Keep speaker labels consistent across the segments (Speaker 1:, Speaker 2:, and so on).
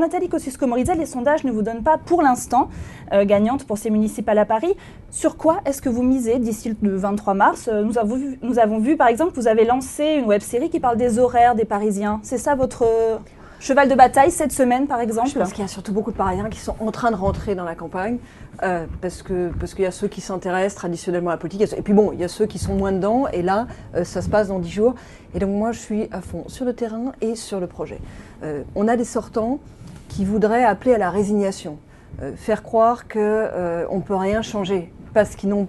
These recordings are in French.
Speaker 1: Nathalie Kosciusko-Morizet, les sondages ne vous donnent pas pour l'instant gagnante pour ces municipales à Paris. Sur quoi est-ce que vous misez d'ici le 23 mars? Nous avons vu par exemple que vous avez lancé une web-série qui parle des horaires des Parisiens. C'est ça votre cheval de bataille cette semaine par exemple?
Speaker 2: Je pense qu'il y a surtout beaucoup de Parisiens qui sont en train de rentrer dans la campagne parce qu'il y a ceux qui s'intéressent traditionnellement à la politique et puis bon, il y a ceux qui sont moins dedans et là ça se passe dans 10 jours et donc moi je suis à fond sur le terrain et sur le projet. On a des sortants qui voudraient appeler à la résignation, faire croire qu'on ne peut rien changer parce qu'ils n'ont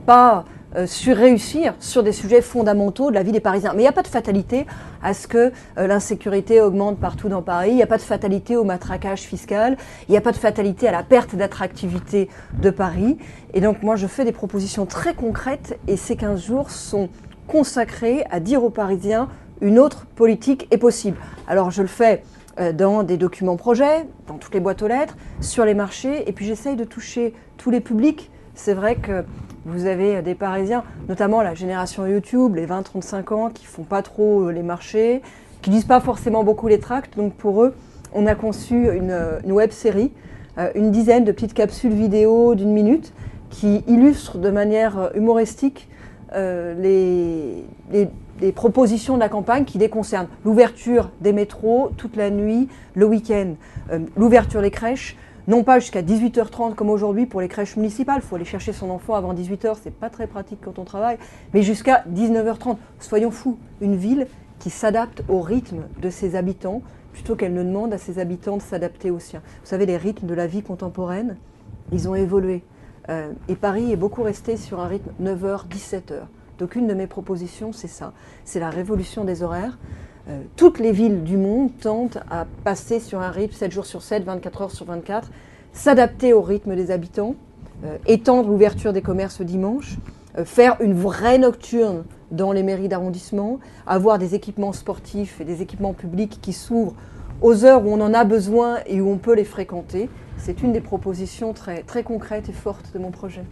Speaker 2: pas su réussir sur des sujets fondamentaux de la vie des Parisiens. Mais il n'y a pas de fatalité à ce que l'insécurité augmente partout dans Paris, il n'y a pas de fatalité au matraquage fiscal, il n'y a pas de fatalité à la perte d'attractivité de Paris. Et donc moi je fais des propositions très concrètes et ces 15 jours sont consacrés à dire aux Parisiens une autre politique est possible. Alors je le fais dans des documents projets, dans toutes les boîtes aux lettres, sur les marchés, et puis j'essaye de toucher tous les publics. C'est vrai que vous avez des Parisiens, notamment la génération YouTube, les 20-35 ans, qui font pas trop les marchés, qui lisent pas forcément beaucoup les tracts, donc pour eux, on a conçu une web-série, une dizaine de petites capsules vidéo d'1 minute, qui illustrent de manière humoristique les propositions de la campagne qui les concernent. L'ouverture des métros toute la nuit, le week-end, l'ouverture des crèches, non pas jusqu'à 18h30 comme aujourd'hui pour les crèches municipales, il faut aller chercher son enfant avant 18h, c'est pas très pratique quand on travaille, mais jusqu'à 19h30. Soyons fous, une ville qui s'adapte au rythme de ses habitants plutôt qu'elle ne demande à ses habitants de s'adapter aux siens. Vous savez, les rythmes de la vie contemporaine, ils ont évolué. Et Paris est beaucoup resté sur un rythme 9h-17h. Donc une de mes propositions, c'est ça, c'est la révolution des horaires. Toutes les villes du monde tentent à passer sur un rythme 7 jours sur 7, 24 heures sur 24, s'adapter au rythme des habitants, étendre l'ouverture des commerces dimanche, faire une vraie nocturne dans les mairies d'arrondissement, avoir des équipements sportifs et des équipements publics qui s'ouvrent aux heures où on en a besoin et où on peut les fréquenter. C'est une des propositions très concrètes et fortes de mon projet.